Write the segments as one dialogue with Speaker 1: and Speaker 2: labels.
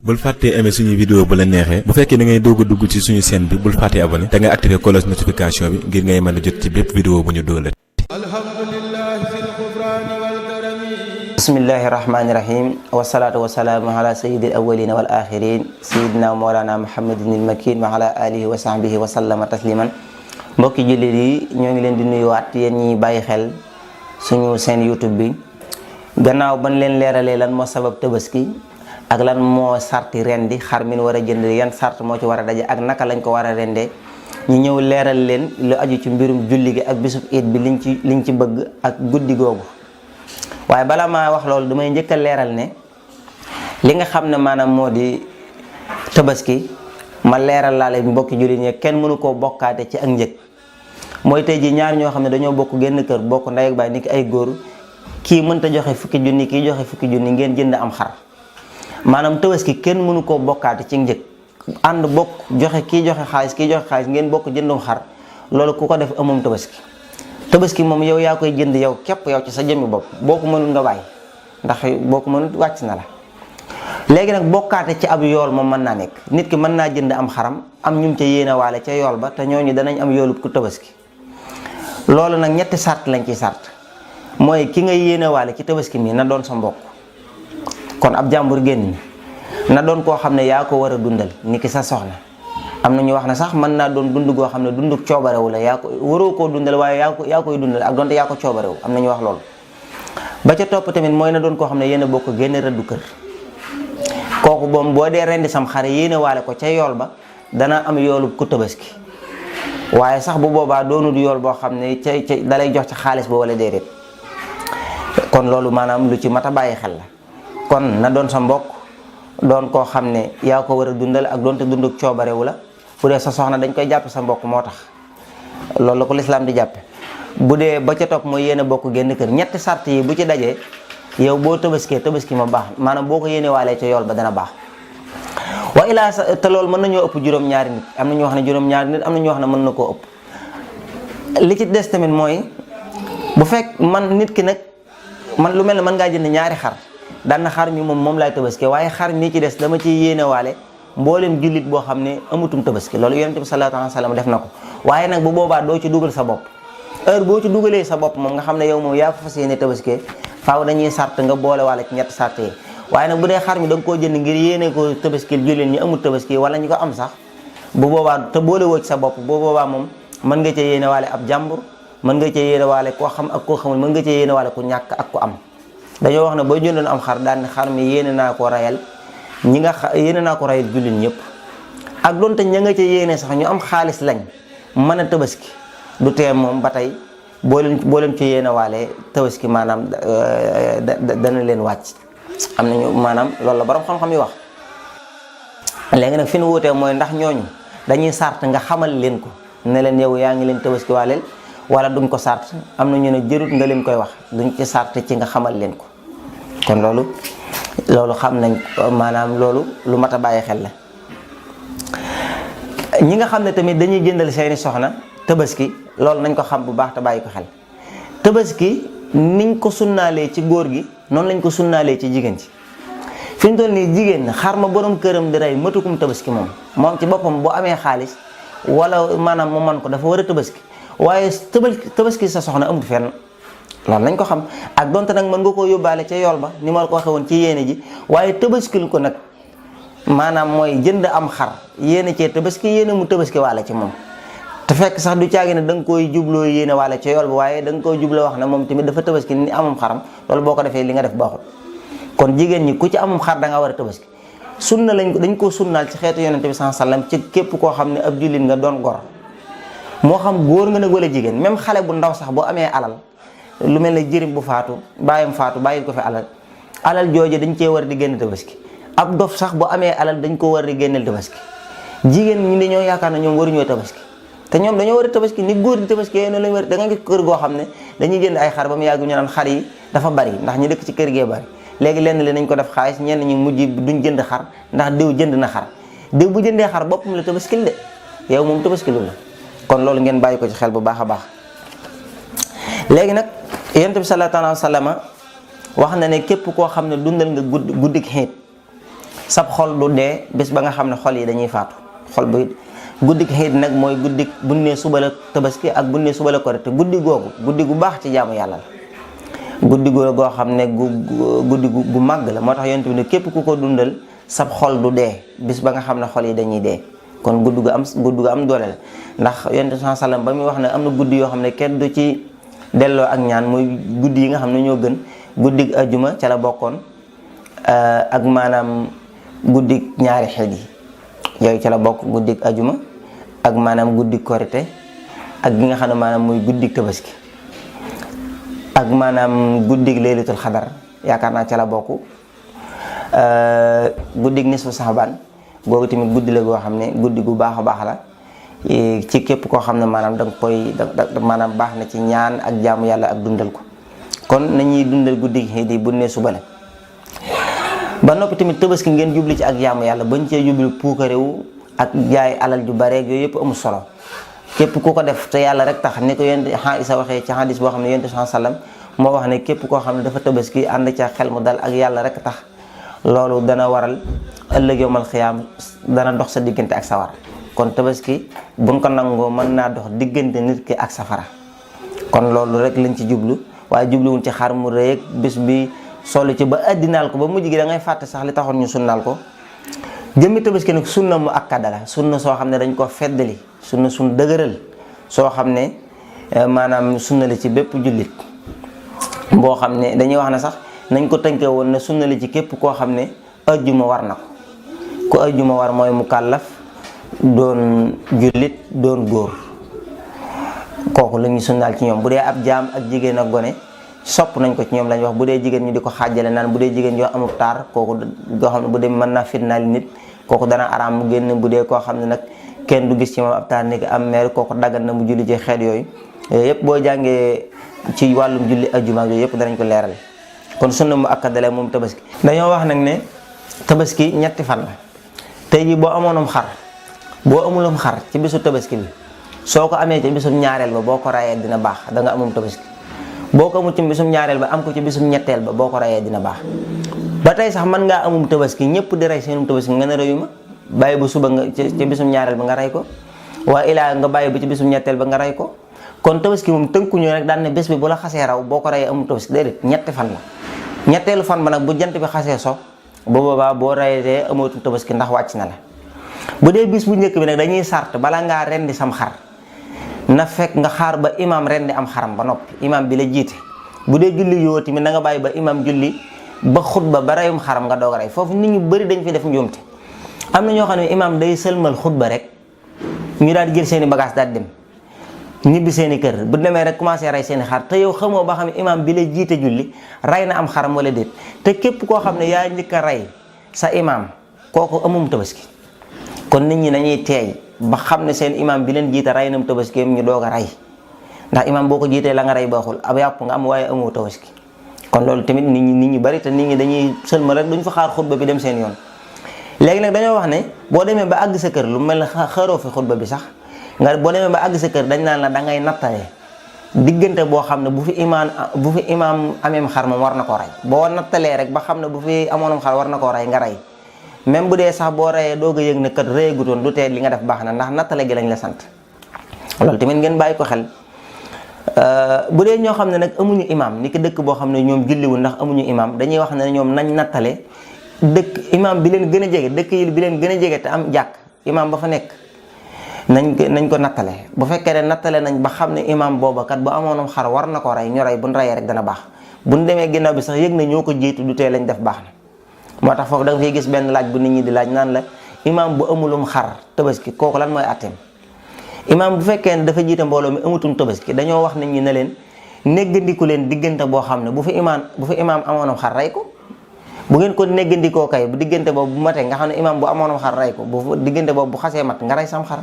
Speaker 1: bul fàttee aimer suñu vidéo bu la neexee bu fekkee da ngay doog a dugg ci suñu chaîne bi bul fàttee abonné te nga activer cloche notification bi ngir ngay mën a jot ci bépp vidéo bu ñu dóolat.
Speaker 2: bismillahi rahmaani rahim wasalaatu wasalaamu ala sayyidil awwalina wal axirin sayidina mawlana muhammadin il makin wa ala alihi wa sahbihi wa sallama tasliman mbokki jullit yi ñoo ngi leen di nuyuwaat yéen ñi bàyyi xel suñu seen YouTube bi gannaaw ban leen leeralee lan moo sabab tabaski ak lan moo sarti rendi xar min war a jënd yan sart moo ci war a daje ak naka lañ ko war a rendee ñu ñëw leeral leen lu aju ci mbirum julli gi ak bisub iid bi liñ ci bëgg ak guddi googu. waaye bala maa wax loolu damay njëkk a leeral ne li nga xam ne maanaam moo di tabaski ma leeral laa leen mbokki jullit ñi kenn mënu koo bokkaate ci ak njëg mooy tey ji ñaar ñoo xam ne dañoo bokk genn kër bokk ndey ak baay ni ki ay góor kii mënta joxe fukki junni kii joxe fukki junni ngeen jënd am xar maanaam tabaski kenn mënu koo bokkaate ci njëg ànd bokk joxe kii joxe xaalis kii joxe xaalis ngeen bokk jëndum xar loolu ku ko def amum tabaski moom yow yaa koy jënd yow képp yow ci sa jëmmi bopp boo ko mënul nga bàyyi ndax boo ko mënul wàcc na la. léegi nag bokkaate ci ab yool moom mën naa nekk nit ki mën naa jënd am xaram am ñum ca yéene waale ca yool ba te ñooñu danañ am yoolub ku tabaski loolu nag ñetti sart lañ ciy sart mooy ki nga yéene waale ci tabaski mi na doon sa mbokk kon ab jàmbur génn na doon koo xam ne yaa ko war a dundal ni ki sa soxna am na ñu wax ne sax mën naa doon dund goo xam ne dunduk coobarewu la yaa ko waroo koo dundal waaye yaa koy dundal ak donte yaa ko coobarewu am na ñu wax loolu. ba ca topp tamit mooy na doon koo xam ne yéen a bokk génn rëddu kër kooku boom boo dee rendi sam xare yéene waale ko ca yool ba dana am yoolub ku tabaski waaye sax bu boobaa doonul yool boo xam ne ca dalay jox ci xaalis ba wala déedéet kon loolu maanaam lu ci mat a bàyyi xel la kon na doon sa mbokk doon koo xam ne yaa ko war a dundal ak doonte dunduk coobarewu la bu dee sa soxna dañ koy jàppe sa mbokk moo tax loolu la ko lislaam di jàppe bu dee ba ca topp mooy yéene bokk génn kër ñetti sart yi bu ci dajee yow boo tabaskee tabaski ma baax maanaam boo ko yéene waalee ca yool ba dana baax wa ilaa te loolu mën nañoo ëpp juróom-ñaari nit am na ñu wax ne juróom-ñaari nit am na ñu wax ne mën na koo ëpp li ci des tamit mooy bu fekk man nit ki nag man lu mel ne mën ngaa jënd ñaari xar daan na xar mi moom laay tabaski waaye xar mi ci des dama ci yéene waale mboolem jullit boo xam ne amutum tabaski loolu yonent bi sallallahu alayhi wa sallam def na ko waaye nag bu boobaa doo ci dugal sa bopp heure boo ci dugalee sa bopp moom nga xam ne yow moom yaa ko fas yéene tabaski faaw dañuy sart nga boole waale ci ñetti sart yi waaye nag bu dee xar mi da nga koo jënd ngir yéene ko tabaski jullit ñi amul tabaski wala ñu ko am sax bu boobaa te boole woo ci sa bopp bu boobaa moom mën nga cee yéene waale ab jàmbur mën nga cee yéene waale koo xam ak koo xamul mën nga cee yéene waale ku ñàkk ak ku am dañoo wax ne boo jëndoon am xar daan xar mi yéene naa ko rayal yéene naa ko rayal jullit ñëpp ak doonte ña nga ca yéene sax ñu am xaalis lañ mën a tabaski du tee moom ba tey boo leen ci yéene waale tabaski maanaam dana leen wàcc am nañu maanaam loolu la borom xam-xam yi wax. léegi nag fi nu wuutee mooy ndax ñooñu dañuy sart nga xamal leen ko ne leen yow yaa ngi leen tabaski waaleel wala duñ ko sart am na ñu ne jërut nga leen koy wax duñ ci sart ci nga xamal leen ko kon loolu xam nañ maanaam loolu lu mat a bàyyi xel la. ñi nga xam ne tamit dañuy jëndal seeni soxna tabaski loolu nañ ko xam bu baax te bàyyi ko xel tabaski niñ ko sunnaalee ci góor gi noonu lañ ko sunnaalee ci jigéen ci fi ñu toll nii jigéen xar ma borom këram di rey matukum tabaski moom ci boppam bu amee xaalis wala maanaam mu man ko dafa war a tabaski waaye tabaski sa soxna amul fenn loolu nañ ko xam ak donte nag mën nga koo yóbbaale ca yool ba ni ma la ko waxee woon ci yéene ji waaye tabaskil ko nag maanaam mooy jënd am xar yéene cee tabaski yéene mu tabaski waale ci moom te fekk sax du caagi ne da nga koy jubloo yéene waale ca yool ba waaye da nga koy jubloo wax ne moom tamit dafa tabaski ni amum xaram loolu boo ko defee li nga def baaxul kon jigéen ñi ku ci amum xar da nga war a tabaski sunna dañ koo sunnaal ci xeetu yonente bi sallallahu alayhi wasallam ci képp koo xam ne ab jullit nga doon gor moo xam góor nga nag wala jigéen même xale bu ndaw sax boo amee alal lu mel ne jërim bu faatu bàyyam faatu bàyyil ko fi alal jooje dañ cee war di génn tabaski ab dof sax bu amee alal dañ ko war di génneel tabaski jigéen ñi dañoo yaakaar na ñoom waruñoo tabaski te ñoom dañoo war a tabaski ni góor di tabaski yooyu noonu lañ war da nga gis kër goo xam ne dañuy jënd ay xar ba mu yàgg ñu naan xar yi dafa bari ndax ñu dëkk ci kër gee bari léegi lenn li nañ ko def xaalis ñenn ñi mujj duñ jënd xar ndax diw jënd na xar diw bu jëndee xar boppam la tabaskil de yow moom tabaskilu la kon loolu ngeen bàyyi ko ci xel bu baax a baax. léegi nag yonent bi sallallahu alayhi wa sallam wax na ne képp koo xam ne dundal nga guddik xiit sab xol du dee bis ba nga xam ne xol yi dañuy faatu. xol bu guddik xiit nag mooy guddik bu ne suba la tabaski ak bu ne suba la korite guddi googu guddi gu baax ci jaamu yàlla la. guddi goo xam ne guddi gu màgg la moo tax yonent bi ne képp ku ko dundal sab xol du dee bis ba nga xam ne xol yi dañuy dee. kon guddi gu am doole la ndax yonent bi sallallahu alayhi wasallam ba muy wax ne am na guddi yoo xam ne kenn du ci delloo ak ñaan muy guddi yi nga xam ne ñoo gën guddi ajuma ca la bokkoon ak maanaam guddi ñaari xeet yi yooyu ca la bokk guddi ajuma ak maanaam guddi korite ak gi nga xam ne maanaam muy guddi tabaski ak maanaam guddi laylatul xadar yaakaar naa ca la bokk guddi nisfu saxbaan googu tamit guddi la goo xam ne guddi gu baax a baax la ci képp koo xam ne maanaam da nga koy maanaam baax na ci ñaan ak jaamu yàlla ak dundal ko kon nañuy dundal guddi xiit yi bu ne suba la ba noppi tamit tabaski ngeen jubli ci ak jaamu yàlla bañ cee jubli puukarewu ak jaay alal ju bareeg yooyu yëpp amul solo képp ku ko def te yàlla rek tax ni ko yonent Isa waxee ci hadis boo xam ne yonent sallallahu alayhi wasallam moo wax ne képp koo xam ne dafa tabaski ànd ca xel mu dal ak yàlla rek tax loolu dana waral ëllëg yawmal xiyaam dana dox sa diggante ak sawar kon tabaski buñ ko nangoo mën naa dox diggante nit ki ak safara kon loolu rek lañ ci jublu waaye jubluwuñ ci xar mu rëy ak bis bi solu ci ba addinaal ko ba mujj gi da ngay fàtte sax li taxoon ñu sunnaal ko jëmmi tabaski nag sunna mu akkada la sunna soo xam ne dañ ko feddali sunna sun dëgëral soo xam ne maanaam sunna la ci bépp jullit boo xam ne dañuy wax ne sax nañ ko tënkee woon ne sunna la ci képp koo xam ne ajjuma war na ko ku ajjuma war mooy mu kàllaf doon jullit doon góor kooku la ñuy sunnaal ci ñoom bu dee ab jaam ak jigéen ak gone sopp nañ ko ci ñoom lañ wax bu dee jigéen ñu di ko xaajale naan bu dee jigéen yoo amul taar kooku goo xam ne bu dee mën naa fitnaal nit kooku dana araam mu génn bu dee koo xam ne nag kenn du gis ci moom ab taar ni ki am meer kooku daggal na mu julli ci xeet yooyu yëpp boo jàngee ci wàllum julli ajjuma yooyu yëpp danañ ko leeral kon sunna mu akkadale moom tabaski dañoo wax nag ne tabaski ñetti fan la tey jii boo amoonum xar boo amulum xar ci bisu tabaski bi soo ko amee ci bisum ñaareel ba boo ko rayee dina baax da nga amum tabaski boo ko amul ci bisum ñaareel ba am ko ci bisum ñetteel ba boo ko rayee dina baax ba tey sax mën ngaa amum tabaski ñëpp di rey seenum tabaski nga ne reyu ma bàyyi bu suba nga ci bisum ñaareel ba nga rey ko waa ilaa nga bàyyi ba ci bisum ñetteel ba nga rey ko kon tabaski moom tënkuñu rek daan ne bés bi bu la xasee raw boo ko rayee amum tabaski déedéet ñetti fan la ñetteelu fan ba nag bu jant bi xasee so bu boobaa boo rayee amootu tabaski ndax wàcc na la bu dee bis bu njëkk bi nag dañuy sart bala ngaa rendi sam xar na fekk nga xaar ba imam rendi am xaram ba noppi imam bi la jiite bu dee julli yoo tamit na nga bàyyi ba imam julli ba xutba ba reyum xaram nga doog a rey foofu nit ñu bëri dañ fi def njuumte am na ñoo xam ne imam day sëlmal xutba rek ñu daal di jël seeni bagage daal dem ñibbi seeni kër bu demee rek commencé rey seeni xar te yow xamoo ba xam ne imam bi la jiite julli rey na am xaram wala déet te képp koo xam ne yaa njëkk a rey sa imam kooku amum tabaski kon nit ñi nañuy teey ba xam ne seen imam bi leen jiite rey nam tabaski ñu doog a rey ndax imam boo ko jiitee la nga rey baaxul ab yàpp nga am waaye amoo tabaski kon loolu tamit nit ñi bari te nit ñi dañuy sëlma rek duñ fa xaar xutba bi dem seen yoon léegi nag dañoo wax ne boo demee ba àgg sa kër lu mel ne xaaroo fi xutba bi sax nga boo demee ba àgg sa kër dañ naan la da ngay nattale diggante boo xam ne bu fi imam ameem xar moom war na koo rey boo nattalee rek ba xam ne bu fi amoonam xar war na koo rey nga rey même bu dee sax boo reyee doog a yëg ne kat reyagutoon du tee li nga def baax na ndax nattale gi lañ la sant loolu tamit ngeen bàyyi ko xel bu dee ñoo xam ne nag amuñu imam ni ki dëkk boo xam ne ñoom julliwul ndax amuñu imam dañuy wax ne ñoom nañ nattale dëkk imam bi leen gën a jege dëkk yi bi leen gën a jege te am jàkk imam ba fa nekk nañ ko nattale bu fekkee ne nattale nañ ba xam ne imam booba kat bu amoonam xar war na ko rey ñu rey buñ reyee rek dana baax buñ demee ginnaaw bi sax yëg na ñoo ko jiitu du tee lañ def baax na moo tax foofu da nga fay gis benn laaj bu nit ñi di laaj naan la imam bu amulum xar tabaski kooku lan mooy atteem imam bu fekkee ne dafa jiite mbooloo mi amutum tabaski dañoo wax nit ñi ne leen néggandiku leen diggante boo xam ne bu fi imam amoonam xar rey ko bu ngeen ko néggandikoo kay bu diggante boobu bu matee nga xam ne imam bu amoonam xar rey ko bu diggante boobu bu xasee mat nga rey sam xar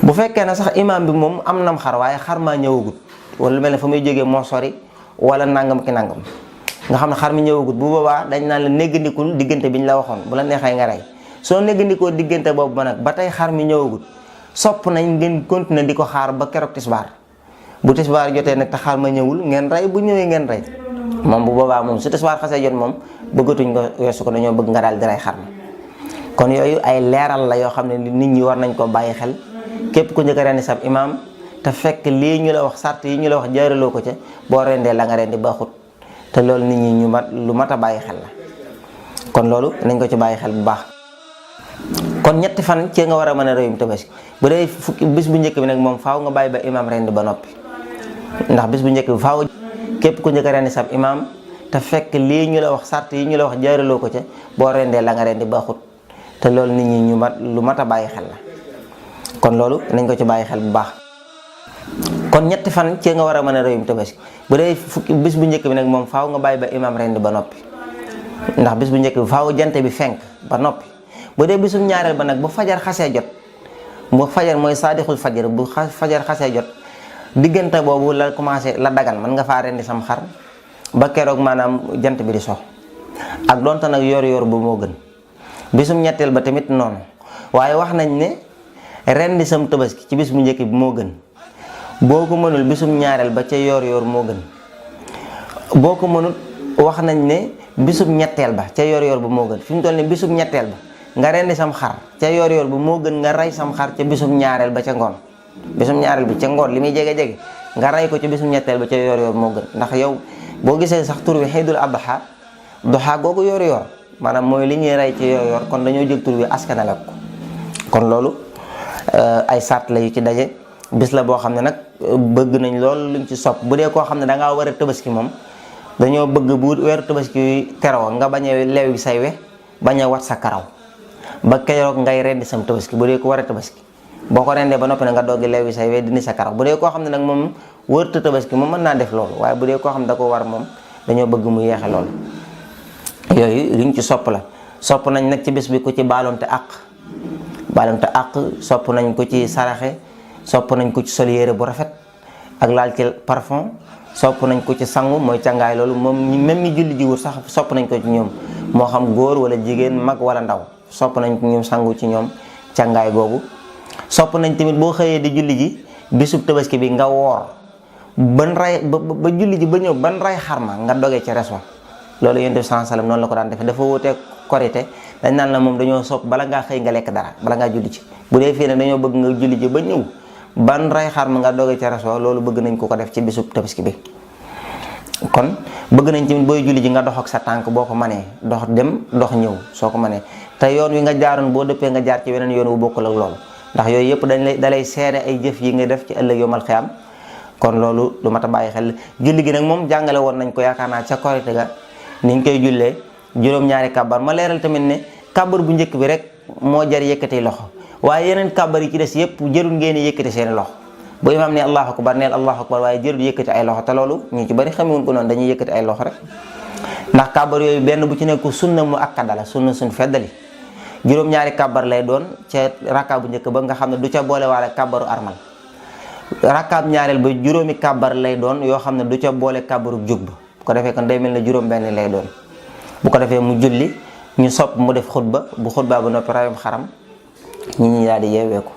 Speaker 2: bu fekkee ne sax imam bi moom am nam xar waaye xar maa ñëwagut wala lu mel ne fa muy jógee moo sori wala nangam ki nangam nga xam ne xar mi ñëwagut bu boobaa dañ naan la néggandikul diggante bi ñu la waxoon bu la neexee nga rey soo néggandikoo diggante boobu ba nag ba tey xar mi ñëwagut sopp nañ ngeen continuer di ko xaar ba keroog tisbaar bu tisbaar jotee nag te xar ma ñëwul ngeen rey bu ñëwee ngeen rey moom bu boobaa moom su tisbaar xasee jot moom bëggatuñ ko weesu ko, dañoo bëgg nga daal di rey xar ma. kon yooyu ay leeral la yoo xam ne nit ñi war nañ ko bàyyi xel. képp ku njëkk a rendi sab imaam te fekk lii ñu la wax sart yi ñu la wax jaaraloo ko ca, boo rendee la nga rendi baaxut, te loolu nit ñi lu mat a bàyyi xel la. kon loolu nañ ko ci bàyyi xel bu baax. kon ñetti fan ci nga war a mën a reyum tabaski. bu dee bis bu njëkk bi nag moom faaw nga bàyyi ba imaam rendi ba noppi, ndax bis bu njëkk bi faaw képp ku njëkk a rendi sab imaam te fekk lii ñu la wax sart yi ñu la wax jaaraloo ko ca, boo rendee la nga rendi baaxut, te loolu nit ñi lu mat a bàyyi xel la. kon loolu nañ ko ci bàyyi xel bu baax. kon ñetti fan ci nga war a mën a reyum tabaski. bu dee bis bu njëkk bi nag moom faaw nga bàyyi ba imaam rendi ba noppi, ndax bis bu njëkk bi faaw jant bi fenk ba noppi. bu dee bisum ñaareel ba nag bu fajar xasee jot, bu fajar mooy saadixul fajar, bu fajar xasee jot diggante boobu la commencé la dagan, mën nga faa rendi sam xar ba keroog maanaam jant bi di sox. ak donte nag yor bu moo gën. bisum ñetteel ba tamit noonu, waaye wax nañ ne rendi sam tabaski ci bis bu njëkk bi moo gën. boo ko mënul bisum ñaareel ba ca yor moo gën. boo ko mënul wax nañ ne bisum ñetteel ba ca yor ba moo gën. fi mu toll ni bisum ñetteel ba nga rendi sam xar ca yor ba moo gën nga rey sam xar ca bisum ñaareel ba ca ngoon. bisum ñaareel bi ca ngoon li muy jege-jege nga rey ko ca bisum ñetteel ba ca yor moo gën. ndax yow boo gisee sax tur wi Iidul Adha, duha googu yor maanaam mooy li ñuy rey ci yor kon dañoo jël tur wi askanale ko. kon loolu ay sart la yu ci daje. bis la boo xam ne nag bëgg nañ loolu luñ ci sopp. bu dee koo xam ne dangaa war a tabaski moom dañoo bëgg bu weeru tabaski teroo nga bañ a leewi say we, bañ a wat sa karaw ba keroog ngay rendi sam tabaski. bu dee ko war a tabaski boo ko rendee ba noppi ne nga doggi leewi say we dindi sa karaw. bu dee koo xam ne nag moom wërta tabaski moom mën naa def loolu, waaye bu dee koo xam ne da ko war moom dañoo bëgg mu yeexe loolu. yooyu liñ ci sopp la. sopp nañ nag ci bis bi ku ci baalonte àq sopp nañ ko ci saraxe, sopp nañ ko ci sol yére bu rafet ak laal ci parfum, sopp nañ ko ci sangu mooy càngaay. loolu moom même ñi julli jiwul sax sopp nañ ko ci ñoom, moo xam góor wala jigéen, mag wala ndaw, sopp nañ ko ñoom sangu ci ñoom càngaay googu. sopp nañ tamit boo xëyee di julli ji bisub tabaski bi nga woor ban ray ba julli ji ba ñëw ban ray xarma nga dogee ci reso. loolu Yonent bi sallallahu alayhi wasallam noonu la ko daan defee. dafa wutee korite, dañ naan la moom dañoo sopp bala ngaa xëy nga lekk dara bala ngaa julli ci. bu dee fii nag dañoo bëgg nga julli ji ba ñëw ban ray xarma nga dogee ci reso. loolu bëgg nañ ko def ci bisub tabaski bi. kon bëgg nañ tamit booy julli ji nga dox ak sa tànk boo ko manee, dox dem dox ñëw soo ko manee. te yoon wi nga jaaroon boo dëppee nga jaar ci weneen yoon wu bokkul ak loolu, ndax yooyu yëpp dalay seede ay jëf yi nga def ci ëllëg yomal xiyaam. kon loolu lu mat a bàyyi xel. julli gi nag moom jàngale woon nañ ko yaakaar naa ca korite ga niñ koy jullee juróom-ñaari kàbbar. ma leeral tamit ne kàbbar bu njëkk bi rek moo jar yëkkati loxo, waaye yeneen kàbbar yi ci des yëpp jërul ngeen yëkkati seeni loxo. bu imaam ne allahu akbar neel allahu akbar, waaye jërul yëkkati ay loxo. te loolu ñu ci bari xamewuñ ko noonu, dañuy yëkkati ay loxo rek. ndax kàbbar yooyu benn bu ci nekk sunna mu akkada la, sunna suñ feddali. juróom-ñaari kàbbar lay doon ca rakka bu njëkk ba nga xam ne du ca boole waale kàbbaru armal. rakkaab ñaareel ba juróomi kàbbar lay doon yoo xam ne du ca boole kàbbaru jóg ba. bu ko defee kon day mel ne juróom-benn lay doon. bu ko defee mu julli ñu sopp mu def xutba, bu xutba ba noppi rayum xaram ñi daal di yeewee ko.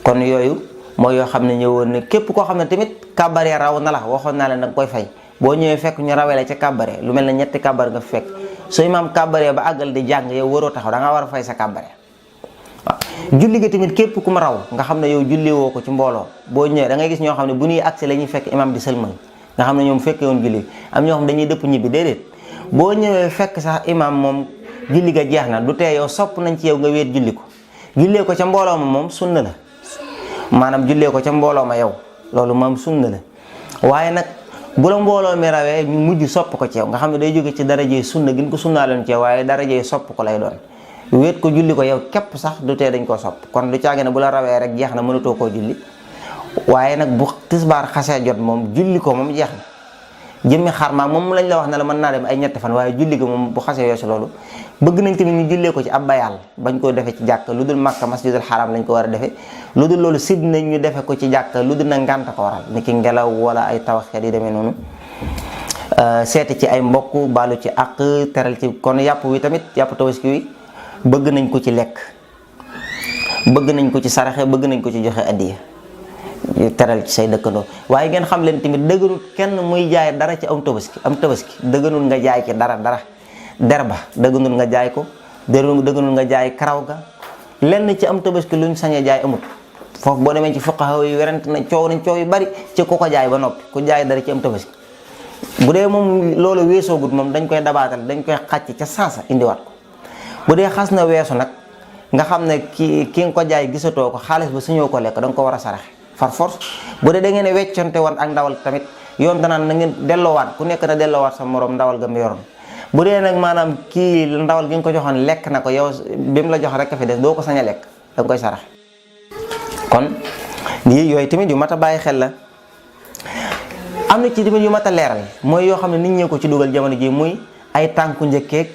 Speaker 2: kon yooyu mooy yoo xam ne ñëwoon ne képp koo xam ne tamit kàbbar ya raw na la, waxoon naa leen da nga koy fay. boo ñëwee fekk ñu rawee la ca kàbbare lu mel ne ñetti kàbbar nga fekk, soo imaam kàbbaree ba àggal di jàng yow waroo taxaw, da nga war a fay sa kàbbare. waaw julli gi tamit képp ku mu raw nga xam ne yow julli woo ko ci mbooloo, boo ñëwee da ngay gis ñoo xam ne bu ñuy agsi la ñuy fekk imaam di sëlmal, nga xam ne ñoom fekkee woon julli. am ñoo xam dañuy dëpp ñibbi, déedéet. boo ñëwee fekk sax imaam moom julli ga jeex na, du tee yow sopp nañ ci yow nga weet julli ko. jullee ko ca mbooloo ma moom sunna la, maanaam jullee ko ca mbooloo ma yow loolu moom sunna la. waaye nag bu la mbooloo mi rawee ñu mujj sopp ko ci yow, nga xam ne day jóge ci darajee sunna gin ko sunnaaloon ci yow, waaye darajee sopp ko lay doon. wéet ko julli ko yow képp sax du tee dañ koo sopp. kon du caage ne bu la rawee rek jeex na mënatoo koo julli, waaye nag bu tisbaar xasee jot moom julli ko moom jeex na. jëmmi xarma moom lañ la wax ne la mën naa dem ay ñetti fan, waaye julli ko moom bu xasee weesu loolu bëgg nañ tamit ñu jullee ko ci ab bayaal, bañ koo defee ci jàkk. lu dul Makka masjidul haram lañ ko war a defee. lu dul loolu sid nañ ñu defe ko ci jàkk, lu dul na ngànt ko waral ni ki ngelaw wala ay tawaxeet yi demee noonu. seeti ci ay mbokk baalu ci àq teral ci. kon yàpp wi tamit yàpp tabaski wi bëgg nañ ko ci lekk, bëgg nañ ko ci saraxe, bëgg nañ ko ci joxe addiya. teral ci say dëkkandoo. waaye ngeen xam leen tamit dëgganul kenn muy jaay dara ci am tabaski dëgganul nga jaay ci dara der ba dëgganul nga jaay ko, dëgganul nga jaay karaw ga, lenn ci am tabaski luñ sañ a jaay amut. foofu boo demee ci fuqaha yi werante nañ coow yu bari ci ku ko jaay ba noppi, ku jaay dara ci am tabaski. bu dee moom loolu weesoogut moom dañ koy dabaatal, dañ koy xàcc ca saasa indiwaat ko. bu dee xas na weesu nag nga xam ne ki nga ko jaay gisatoo ko, xaalis ba suñoo ko lekk da nga ko war a saraxe far force. bu dee da ngeen a wecconte woon ak ndawal tamit yoon danaan na ngeen delloowaat, ku nekk na delloowaat sa morom ndawal ga mu yoroon. bu dee nag maanaam kii ndawal gi nga ko joxoon lekk na ko, yow bi mu la jox rek a fi des, doo ko sañ a lekk, da nga koy saraxe. kon lii yooyu tamit yu mat a bàyyi xel la. am na ci tamit yu mat a leeral mooy yoo xam ne nit ñee ko ci dugal jamono ji, muy ay tànku njëkkeeg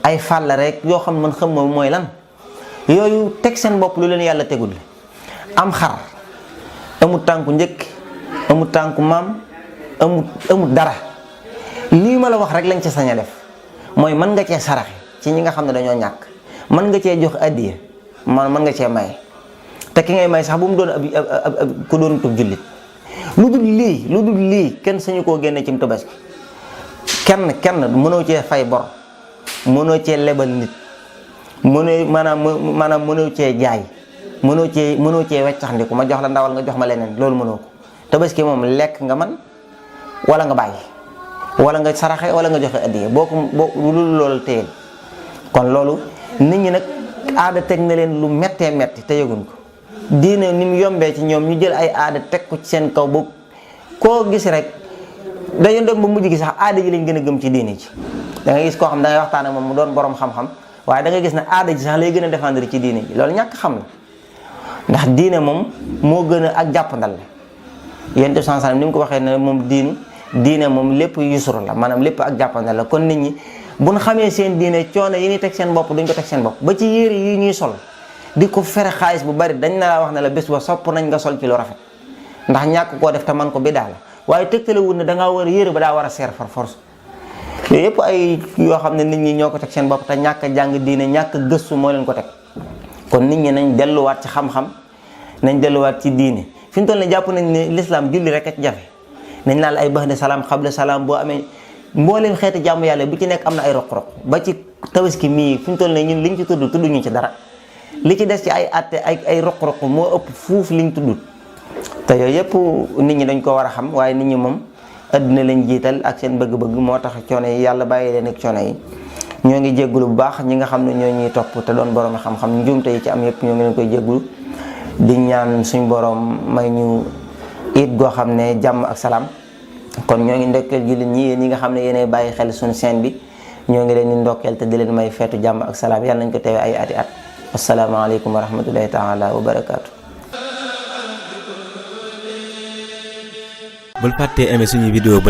Speaker 2: ay fàll rek yoo xam ne man xam moom mooy lan. yooyu teg seen bopp lu leen yàlla tegul. am xar amut tànku njëkk, amut tànku maam, amut dara. lii ma la wax rek lañ ci sañ a def mooy mën nga cee saraxe ci ñi nga xam ne dañoo ñàkk, mën nga cee jox addiya, mën nga cee maye. te ki ngay may sax bu mu doon ab ku doon tub jullit. lu dul lii kenn sañu koo génne ci tabaski. kenn mënoo cee fay bor, mënoo cee lebal nit, mënoo cee jaay, mënoo cee weccaxndiku ma jox la ndawal nga jox ma leneen, loolu mënoo ko. tabaski moom lekk nga man wala nga bàyyi, wala nga saraxe wala nga joxe addiya, boo loolu téyel. kon loolu nit ñi nag aada teg na leen lu méttee métti te yëguñ ko. diine ni mu yombee ci ñoom ñu jël ay aada teg ko ci seen kaw ba koo gis rek dañu dem ba mujj gi sax aada ji lañ gën a gëm ci diine ji. da ngay gis koo xam da ngay waxtaan ak moom mu doon borom xam-xam, waaye da ngay gis ne aada ji sax lay gën a défendre ci diine ji. loolu ñàkk xam la, ndax diine moom moo gën a ak jàppandal la. yonent bi sallallahu alayhi wasallam ni mu ko waxee ne moom diine moom lépp yusru la, maanaam lépp ak jàppandal la. kon nit ñi buñ xamee seen diine, coono yi ñuy teg seen bopp duñ ko teg seen bopp. ba ci yére yi ñuy sol di ko fere xaalis bu bari, dañ na la wax ne la bés ba sopp nañ nga sol ci lu rafet, ndax ñàkk koo def te man ko bi daal la. waaye tegtale wut ne dangaa war a yére ba daa war a seer far force. yooyu yëpp ay yoo xam ne nit ñi ñoo ko teg seen bopp te ñàkk a jàng diine, ñàkk a gëstu moo leen ko teg. kon nit ñi nañ delluwaat ci xam-xam, nañ delluwaat ci diine. fi mu toll nii jàpp nañ ne l'islam julli rek a ci jafe. nañ naan la ay ba'da salaam xabla salaam, boo amee mbooleem xeeti jàmm yàlla bu ci nekk am na ay roq-roq. ba ci tabaski mii fi mu toll nii ñun liñ ci tudduñu ci dara. li ci des ci ay atte ay roq-roq moo ëpp fuuf liñ tuddut. te yooyu yëpp nit ñi dañ ko war a xam, waaye nit ñi moom adduna lañ jiital ak seen bëgg-bëgg, moo tax coono yi yàlla bàyyi leen ak coono yi. ñoo ngi jéggulu bu baax ñi nga xam ne ñoo ñuy topp te doon borom xam-xam, njuumte yi ci am yëpp ñoo ngi leen koy jéggulu. di ñaan suñ borom may ñu it goo xam ne jàmm ak salaam. kon ñoo ngi ndokkeel jullit ñi, yéen ñi nga xam ne yéenay bàyyi xel suñu chaîne bi, ñoo ngi leen di ndokkeel te di leen may feetu jàmm ak salaam. yàlla nañ ko teewee ay ati at. asalaamaaleykum wa rahmatullahi taala wa barakaatu.
Speaker 1: bul fàttee aimé suñu vidéo